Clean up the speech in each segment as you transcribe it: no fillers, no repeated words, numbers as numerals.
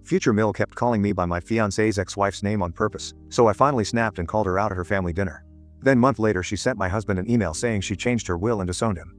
Future Mill kept calling me by my fiancé's ex-wife's name on purpose, so I finally snapped and called her out at her family dinner. Then a month later she sent my husband an email saying she changed her will and disowned him.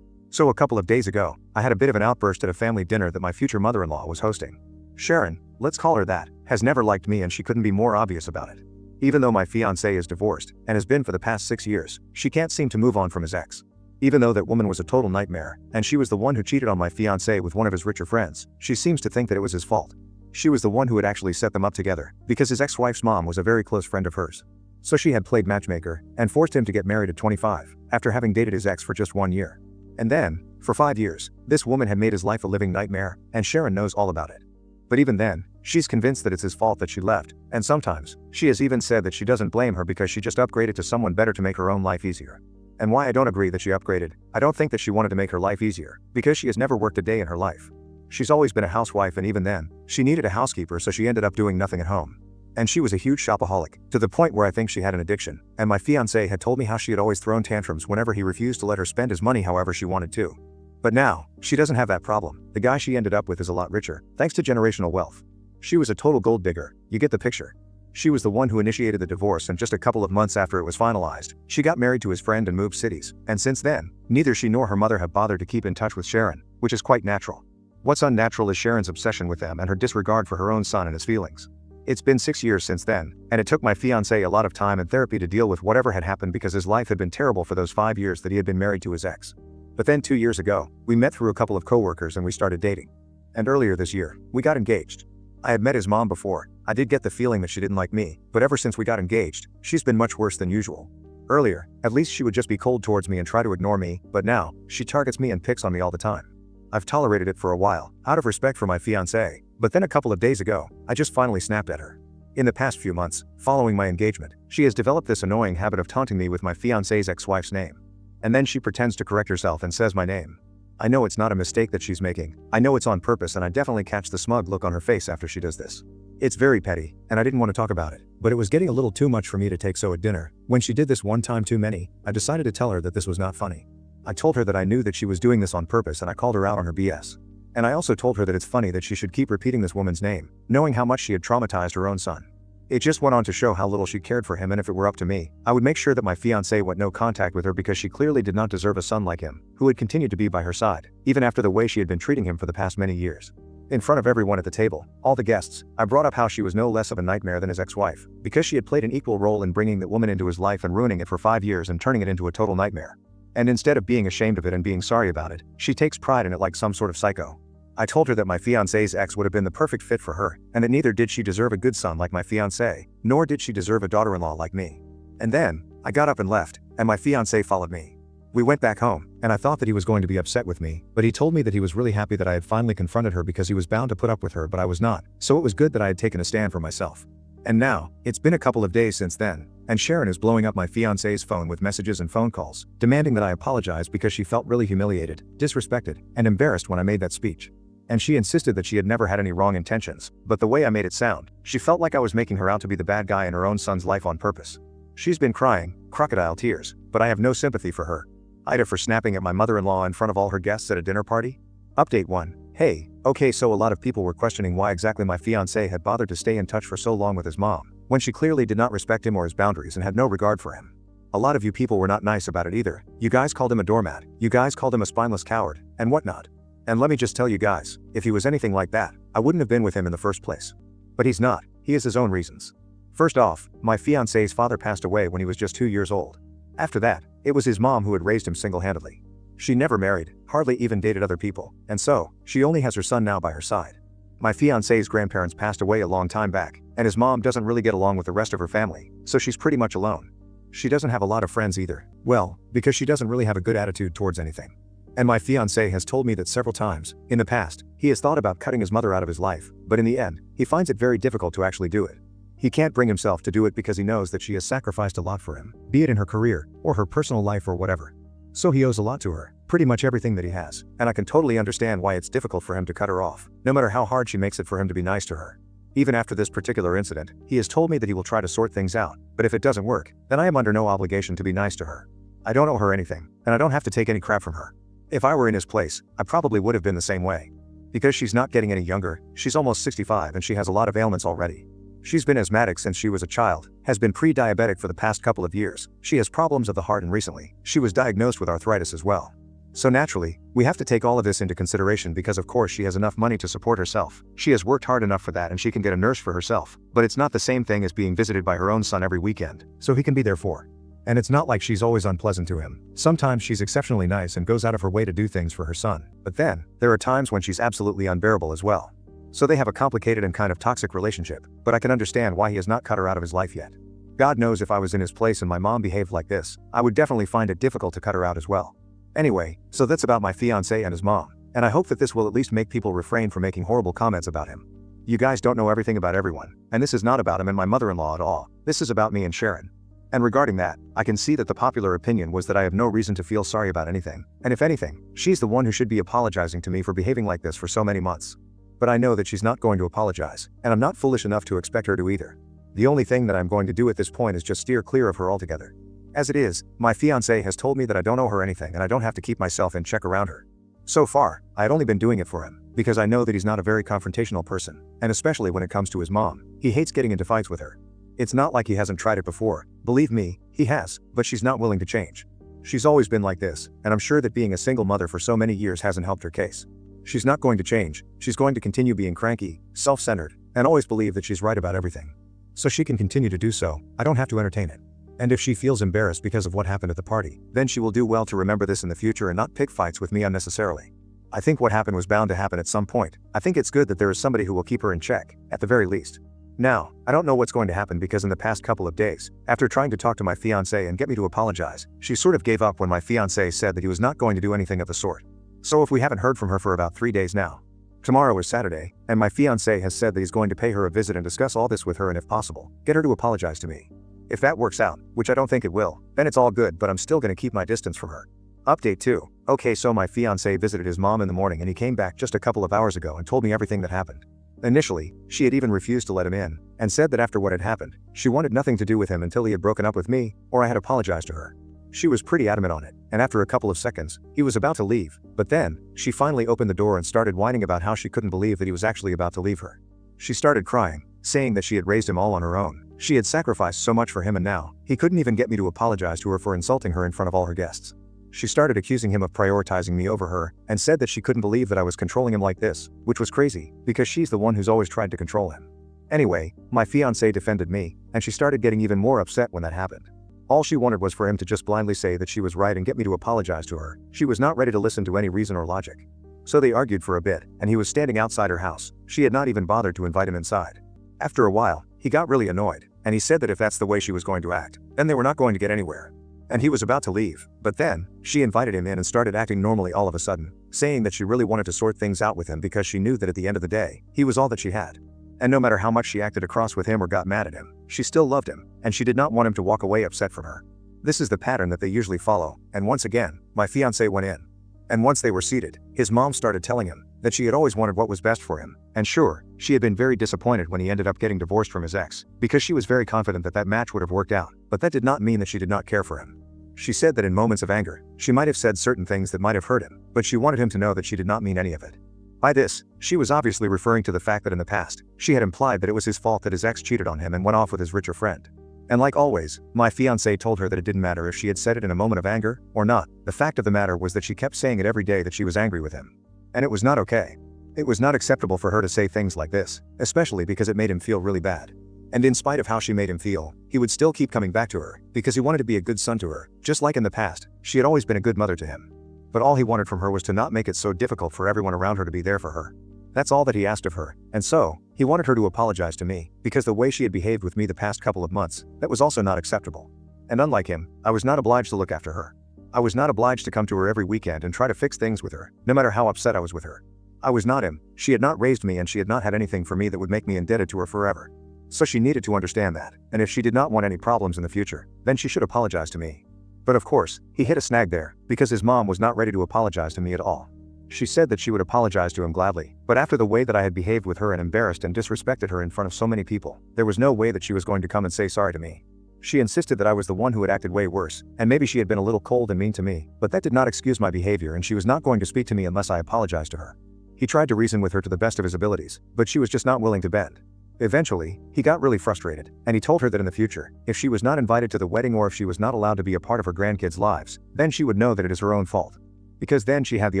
So a couple of days ago, I had a bit of an outburst at a family dinner that my future mother-in-law was hosting. Sharon, let's call her that, has never liked me and she couldn't be more obvious about it. Even though my fiancé is divorced, and has been for the past 6 years, she can't seem to move on from his ex. Even though that woman was a total nightmare, and she was the one who cheated on my fiancé with one of his richer friends, she seems to think that it was his fault. She was the one who had actually set them up together, because his ex-wife's mom was a very close friend of hers. So she had played matchmaker, and forced him to get married at 25, after having dated his ex for just 1 year. And then, for 5 years, this woman had made his life a living nightmare, and Sharon knows all about it. But even then, she's convinced that it's his fault that she left, and sometimes, she has even said that she doesn't blame her because she just upgraded to someone better to make her own life easier. And why I don't agree that she upgraded, I don't think that she wanted to make her life easier, because she has never worked a day in her life. She's always been a housewife, and even then, she needed a housekeeper, so she ended up doing nothing at home. And she was a huge shopaholic, to the point where I think she had an addiction, and my fiancé had told me how she had always thrown tantrums whenever he refused to let her spend his money however she wanted to. But now, she doesn't have that problem. The guy she ended up with is a lot richer, thanks to generational wealth. She was a total gold digger, you get the picture. She was the one who initiated the divorce, and just a couple of months after it was finalized, she got married to his friend and moved cities, and since then, neither she nor her mother have bothered to keep in touch with Sharon, which is quite natural. What's unnatural is Sharon's obsession with them and her disregard for her own son and his feelings. It's been 6 years since then, and it took my fiancé a lot of time and therapy to deal with whatever had happened because his life had been terrible for those 5 years that he had been married to his ex. But then 2 years ago, we met through a couple of coworkers and we started dating. And earlier this year, we got engaged. I had met his mom before. I did get the feeling that she didn't like me, but ever since we got engaged, she's been much worse than usual. Earlier, at least she would just be cold towards me and try to ignore me, but now, she targets me and picks on me all the time. I've tolerated it for a while, out of respect for my fiancé, but then a couple of days ago, I just finally snapped at her. In the past few months, following my engagement, she has developed this annoying habit of taunting me with my fiancé's ex-wife's name. And then she pretends to correct herself and says my name. I know it's not a mistake that she's making. I know it's on purpose, and I definitely catch the smug look on her face after she does this. It's very petty, and I didn't want to talk about it, but it was getting a little too much for me to take, so at dinner, when she did this one time too many, I decided to tell her that this was not funny. I told her that I knew that she was doing this on purpose, and I called her out on her BS. And I also told her that it's funny that she should keep repeating this woman's name, knowing how much she had traumatized her own son. It just went on to show how little she cared for him, and if it were up to me, I would make sure that my fiancé went no contact with her because she clearly did not deserve a son like him, who had continued to be by her side, even after the way she had been treating him for the past many years. In front of everyone at the table, all the guests, I brought up how she was no less of a nightmare than his ex-wife, because she had played an equal role in bringing that woman into his life and ruining it for 5 years and turning it into a total nightmare. And instead of being ashamed of it and being sorry about it, she takes pride in it like some sort of psycho. I told her that my fiancé's ex would have been the perfect fit for her, and that neither did she deserve a good son like my fiancé, nor did she deserve a daughter-in-law like me. And then, I got up and left, and my fiancé followed me. We went back home, and I thought that he was going to be upset with me, but he told me that he was really happy that I had finally confronted her because he was bound to put up with her, but I was not, so it was good that I had taken a stand for myself. And now, it's been a couple of days since then, and Sharon is blowing up my fiancé's phone with messages and phone calls, demanding that I apologize because she felt really humiliated, disrespected, and embarrassed when I made that speech. And she insisted that she had never had any wrong intentions, but the way I made it sound, she felt like I was making her out to be the bad guy in her own son's life on purpose. She's been crying, crocodile tears, but I have no sympathy for her. Ida for snapping at my mother-in-law in front of all her guests at a dinner party. Update 1. Hey, okay, so a lot of people were questioning why exactly my fiancé had bothered to stay in touch for so long with his mom, when she clearly did not respect him or his boundaries and had no regard for him. A lot of you people were not nice about it either. You guys called him a doormat, you guys called him a spineless coward, and whatnot. And let me just tell you guys, if he was anything like that, I wouldn't have been with him in the first place. But he's not, he has his own reasons. First off, my fiancé's father passed away when he was just 2 years old. After that, it was his mom who had raised him single-handedly. She never married, hardly even dated other people, and so, she only has her son now by her side. My fiancé's grandparents passed away a long time back, and his mom doesn't really get along with the rest of her family, so she's pretty much alone. She doesn't have a lot of friends either, well, because she doesn't really have a good attitude towards anything. And my fiancé has told me that several times, in the past, he has thought about cutting his mother out of his life, but in the end, he finds it very difficult to actually do it. He can't bring himself to do it because he knows that she has sacrificed a lot for him, be it in her career, or her personal life or whatever. So he owes a lot to her, pretty much everything that he has, and I can totally understand why it's difficult for him to cut her off, no matter how hard she makes it for him to be nice to her. Even after this particular incident, he has told me that he will try to sort things out, but if it doesn't work, then I am under no obligation to be nice to her. I don't owe her anything, and I don't have to take any crap from her. If I were in his place, I probably would have been the same way. because she's not getting any younger, she's almost 65 and she has a lot of ailments already. She's been asthmatic since she was a child, has been pre-diabetic for the past couple of years, she has problems of the heart and recently, she was diagnosed with arthritis as well. So naturally, we have to take all of this into consideration because of course she has enough money to support herself, she has worked hard enough for that and she can get a nurse for herself, but it's not the same thing as being visited by her own son every weekend, so he can be there for. And it's not like she's always unpleasant to him. Sometimes she's exceptionally nice and goes out of her way to do things for her son. But then, there are times when she's absolutely unbearable as well. So they have a complicated and kind of toxic relationship, but I can understand why he has not cut her out of his life yet. God knows if I was in his place and my mom behaved like this, I would definitely find it difficult to cut her out as well. Anyway, so that's about my fiancé and his mom. And I hope that this will at least make people refrain from making horrible comments about him. You guys don't know everything about everyone, and this is not about him and my mother-in-law at all. This is about me and Sharon. And regarding that, I can see that the popular opinion was that I have no reason to feel sorry about anything, and if anything, she's the one who should be apologizing to me for behaving like this for so many months. But I know that she's not going to apologize, and I'm not foolish enough to expect her to either. The only thing that I'm going to do at this point is just steer clear of her altogether. As it is, my fiancé has told me that I don't owe her anything and I don't have to keep myself in check around her. So far, I had only been doing it for him, because I know that he's not a very confrontational person, and especially when it comes to his mom, he hates getting into fights with her. It's not like he hasn't tried it before, believe me, he has, but she's not willing to change. She's always been like this, and I'm sure that being a single mother for so many years hasn't helped her case. She's not going to change, she's going to continue being cranky, self-centered, and always believe that she's right about everything. So she can continue to do so, I don't have to entertain it. And if she feels embarrassed because of what happened at the party, then she will do well to remember this in the future and not pick fights with me unnecessarily. I think what happened was bound to happen at some point. I think it's good that there is somebody who will keep her in check, at the very least. Now, I don't know what's going to happen because in the past couple of days, after trying to talk to my fiancé and get me to apologize, she sort of gave up when my fiancé said that he was not going to do anything of the sort. So if we haven't heard from her for about 3 days now. Tomorrow is Saturday, and my fiancé has said that he's going to pay her a visit and discuss all this with her and if possible, get her to apologize to me. If that works out, which I don't think it will, then it's all good but I'm still gonna keep my distance from her. Update 2. Okay, so my fiancé visited his mom in the morning and he came back just a couple of hours ago and told me everything that happened. Initially, she had even refused to let him in, and said that after what had happened, she wanted nothing to do with him until he had broken up with me, or I had apologized to her. She was pretty adamant on it, and after a couple of seconds, he was about to leave, but then, she finally opened the door and started whining about how she couldn't believe that he was actually about to leave her. She started crying, saying that she had raised him all on her own, she had sacrificed so much for him and now, he couldn't even get me to apologize to her for insulting her in front of all her guests. She started accusing him of prioritizing me over her, and said that she couldn't believe that I was controlling him like this, which was crazy, because she's the one who's always tried to control him. Anyway, my fiancé defended me, and she started getting even more upset when that happened. All she wanted was for him to just blindly say that she was right and get me to apologize to her. She was not ready to listen to any reason or logic. So they argued for a bit, and he was standing outside her house. She had not even bothered to invite him inside. After a while, he got really annoyed, and he said that if that's the way she was going to act, then they were not going to get anywhere. And he was about to leave, but then, she invited him in and started acting normally all of a sudden, saying that she really wanted to sort things out with him because she knew that at the end of the day, he was all that she had. And no matter how much she acted across with him or got mad at him, she still loved him, and she did not want him to walk away upset from her. This is the pattern that they usually follow, and once again, my fiancé went in. And once they were seated, his mom started telling him that she had always wanted what was best for him, and sure, she had been very disappointed when he ended up getting divorced from his ex, because she was very confident that that match would have worked out, but that did not mean that she did not care for him. She said that in moments of anger, she might have said certain things that might have hurt him, but she wanted him to know that she did not mean any of it. By this, she was obviously referring to the fact that in the past, she had implied that it was his fault that his ex cheated on him and went off with his richer friend. And like always, my fiancé told her that it didn't matter if she had said it in a moment of anger or not. The fact of the matter was that she kept saying it every day that she was angry with him. And it was not okay. It was not acceptable for her to say things like this, especially because it made him feel really bad. And in spite of how she made him feel, he would still keep coming back to her, because he wanted to be a good son to her, just like in the past, she had always been a good mother to him. But all he wanted from her was to not make it so difficult for everyone around her to be there for her. That's all that he asked of her, and so, he wanted her to apologize to me, because the way she had behaved with me the past couple of months, that was also not acceptable. And unlike him, I was not obliged to look after her. I was not obliged to come to her every weekend and try to fix things with her, no matter how upset I was with her. I was not him, she had not raised me and she had not had anything for me that would make me indebted to her forever. So she needed to understand that, and if she did not want any problems in the future, then she should apologize to me. But of course, he hit a snag there, because his mom was not ready to apologize to me at all. She said that she would apologize to him gladly, but after the way that I had behaved with her and embarrassed and disrespected her in front of so many people, there was no way that she was going to come and say sorry to me. She insisted that I was the one who had acted way worse, and maybe she had been a little cold and mean to me, but that did not excuse my behavior and she was not going to speak to me unless I apologized to her. He tried to reason with her to the best of his abilities, but she was just not willing to bend. Eventually, he got really frustrated, and he told her that in the future, if she was not invited to the wedding or if she was not allowed to be a part of her grandkids' lives, then she would know that it is her own fault. Because then she had the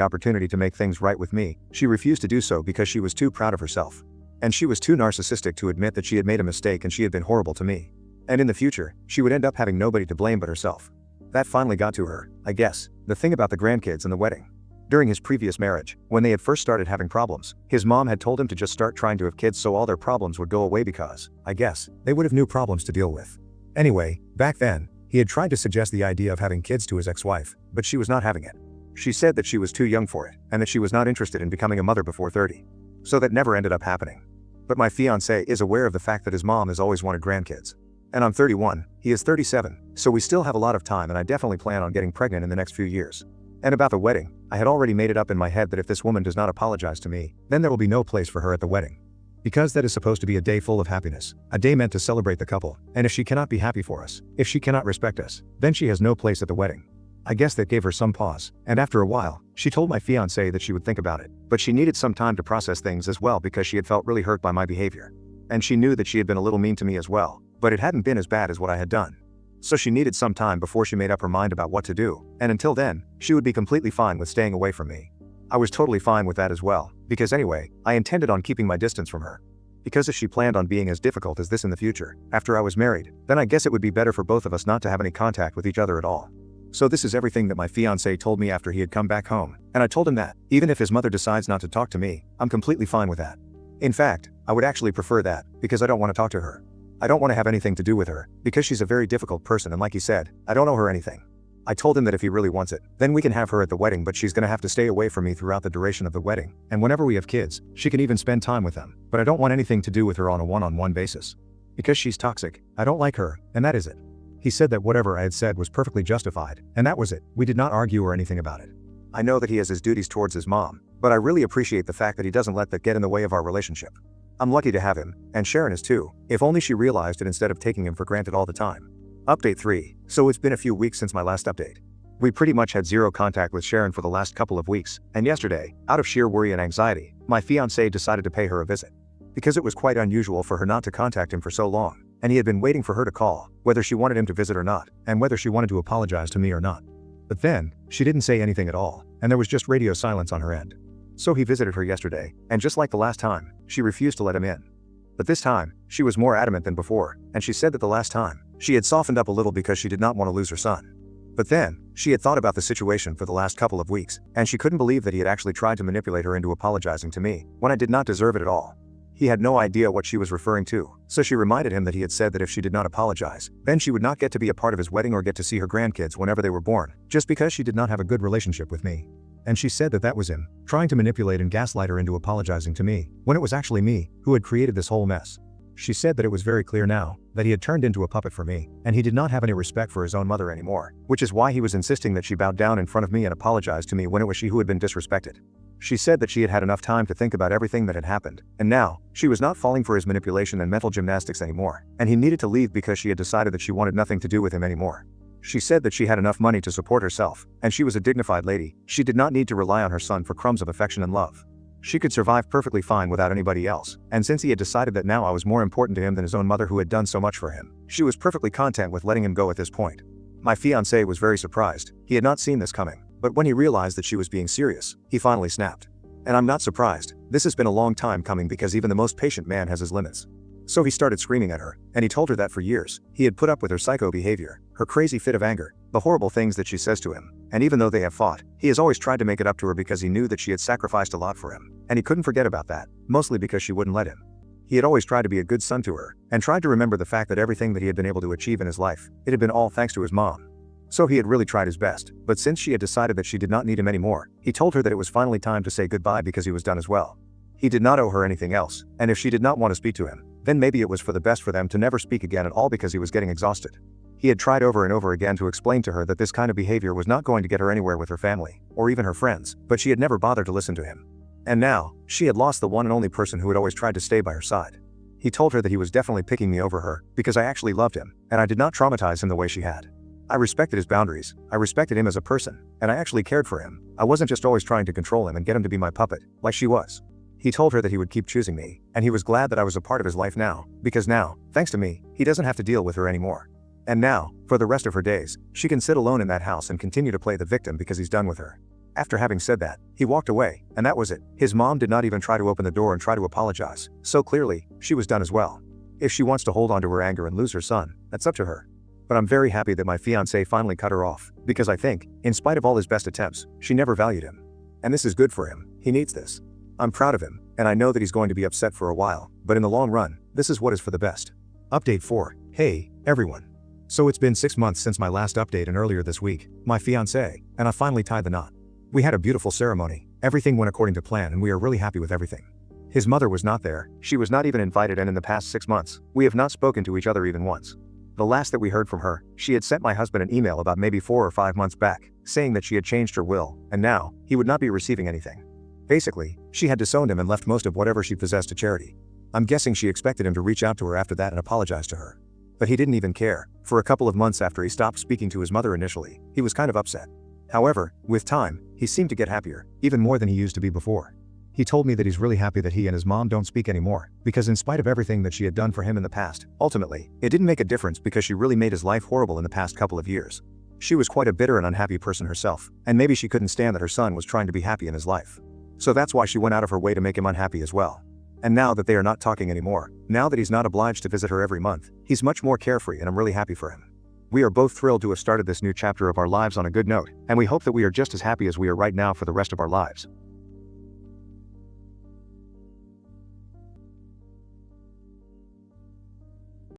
opportunity to make things right with me, she refused to do so because she was too proud of herself. And she was too narcissistic to admit that she had made a mistake and she had been horrible to me. And in the future, she would end up having nobody to blame but herself. That finally got to her, I guess, the thing about the grandkids and the wedding. During his previous marriage, when they had first started having problems, his mom had told him to just start trying to have kids so all their problems would go away because, I guess, they would have new problems to deal with. Anyway, back then, he had tried to suggest the idea of having kids to his ex-wife, but she was not having it. She said that she was too young for it, and that she was not interested in becoming a mother before 30. So that never ended up happening. But my fiancé is aware of the fact that his mom has always wanted grandkids. And I'm 31, he is 37, so we still have a lot of time and I definitely plan on getting pregnant in the next few years. And about the wedding, I had already made it up in my head that if this woman does not apologize to me, then there will be no place for her at the wedding. Because that is supposed to be a day full of happiness, a day meant to celebrate the couple, and if she cannot be happy for us, if she cannot respect us, then she has no place at the wedding. I guess that gave her some pause, and after a while, she told my fiancé that she would think about it, but she needed some time to process things as well because she had felt really hurt by my behavior. And she knew that she had been a little mean to me as well, but it hadn't been as bad as what I had done. So she needed some time before she made up her mind about what to do, and until then, she would be completely fine with staying away from me. I was totally fine with that as well, because anyway, I intended on keeping my distance from her. Because if she planned on being as difficult as this in the future, after I was married, then I guess it would be better for both of us not to have any contact with each other at all. So this is everything that my fiancé told me after he had come back home, and I told him that, even if his mother decides not to talk to me, I'm completely fine with that. In fact, I would actually prefer that, because I don't want to talk to her. I don't want to have anything to do with her, because she's a very difficult person and like he said, I don't owe her anything. I told him that if he really wants it, then we can have her at the wedding but she's gonna have to stay away from me throughout the duration of the wedding, and whenever we have kids, she can even spend time with them, but I don't want anything to do with her on a one-on-one basis. Because she's toxic, I don't like her, and that is it. He said that whatever I had said was perfectly justified, and that was it. We did not argue or anything about it. I know that he has his duties towards his mom, but I really appreciate the fact that he doesn't let that get in the way of our relationship. I'm lucky to have him, and Sharon is too, if only she realized it instead of taking him for granted all the time. Update 3. So it's been a few weeks since my last update. We pretty much had zero contact with Sharon for the last couple of weeks, and yesterday, out of sheer worry and anxiety, my fiancé decided to pay her a visit. Because it was quite unusual for her not to contact him for so long, and he had been waiting for her to call, whether she wanted him to visit or not, and whether she wanted to apologize to me or not. But then, she didn't say anything at all, and there was just radio silence on her end. So he visited her yesterday, and just like the last time, she refused to let him in. But this time, she was more adamant than before, and she said that the last time, she had softened up a little because she did not want to lose her son. But then, she had thought about the situation for the last couple of weeks, and she couldn't believe that he had actually tried to manipulate her into apologizing to me, when I did not deserve it at all. He had no idea what she was referring to, so she reminded him that he had said that if she did not apologize, then she would not get to be a part of his wedding or get to see her grandkids whenever they were born, just because she did not have a good relationship with me. And she said that that was him, trying to manipulate and gaslight her into apologizing to me, when it was actually me, who had created this whole mess. She said that it was very clear now, that he had turned into a puppet for me, and he did not have any respect for his own mother anymore, which is why he was insisting that she bow down in front of me and apologize to me when it was she who had been disrespected. She said that she had had enough time to think about everything that had happened, and now, she was not falling for his manipulation and mental gymnastics anymore, and he needed to leave because she had decided that she wanted nothing to do with him anymore. She said that she had enough money to support herself, and she was a dignified lady. She did not need to rely on her son for crumbs of affection and love. She could survive perfectly fine without anybody else, and since he had decided that now I was more important to him than his own mother who had done so much for him, she was perfectly content with letting him go at this point. My fiancé was very surprised. He had not seen this coming, but when he realized that she was being serious, he finally snapped. And I'm not surprised. This has been a long time coming because even the most patient man has his limits. So he started screaming at her, and he told her that for years, he had put up with her psycho behavior, her crazy fit of anger, the horrible things that she says to him, and even though they have fought, he has always tried to make it up to her because he knew that she had sacrificed a lot for him, and he couldn't forget about that, mostly because she wouldn't let him. He had always tried to be a good son to her, and tried to remember the fact that everything that he had been able to achieve in his life, it had been all thanks to his mom. So he had really tried his best, but since she had decided that she did not need him anymore, he told her that it was finally time to say goodbye because he was done as well. He did not owe her anything else, and if she did not want to speak to him, then maybe it was for the best for them to never speak again at all because he was getting exhausted. He had tried over and over again to explain to her that this kind of behavior was not going to get her anywhere with her family, or even her friends, but she had never bothered to listen to him. And now, she had lost the one and only person who had always tried to stay by her side. He told her that he was definitely picking me over her, because I actually loved him, and I did not traumatize him the way she had. I respected his boundaries, I respected him as a person, and I actually cared for him. I wasn't just always trying to control him and get him to be my puppet, like she was. He told her that he would keep choosing me, and he was glad that I was a part of his life now, because now, thanks to me, he doesn't have to deal with her anymore. And now, for the rest of her days, she can sit alone in that house and continue to play the victim because he's done with her. After having said that, he walked away, and that was it. His mom did not even try to open the door and try to apologize, so clearly, she was done as well. If she wants to hold on to her anger and lose her son, that's up to her. But I'm very happy that my fiancé finally cut her off, because I think, in spite of all his best attempts, she never valued him. And this is good for him, he needs this. I'm proud of him, and I know that he's going to be upset for a while, but in the long run, this is what is for the best. Update 4. Hey, everyone. So it's been 6 months since my last update, and earlier this week, my fiancé and I finally tied the knot. We had a beautiful ceremony, everything went according to plan, and we are really happy with everything. His mother was not there, she was not even invited, and in the past 6 months, we have not spoken to each other even once. The last that we heard from her, she had sent my husband an email about maybe 4 or 5 months back, saying that she had changed her will, and now, he would not be receiving anything. Basically, she had disowned him and left most of whatever she possessed to charity. I'm guessing she expected him to reach out to her after that and apologize to her. But he didn't even care. For a couple of months after he stopped speaking to his mother initially, he was kind of upset. However, with time, he seemed to get happier, even more than he used to be before. He told me that he's really happy that he and his mom don't speak anymore, because in spite of everything that she had done for him in the past, ultimately, it didn't make a difference because she really made his life horrible in the past couple of years. She was quite a bitter and unhappy person herself, and maybe she couldn't stand that her son was trying to be happy in his life. So that's why she went out of her way to make him unhappy as well. And now that they are not talking anymore, now that he's not obliged to visit her every month, he's much more carefree, and I'm really happy for him. We are both thrilled to have started this new chapter of our lives on a good note, and we hope that we are just as happy as we are right now for the rest of our lives.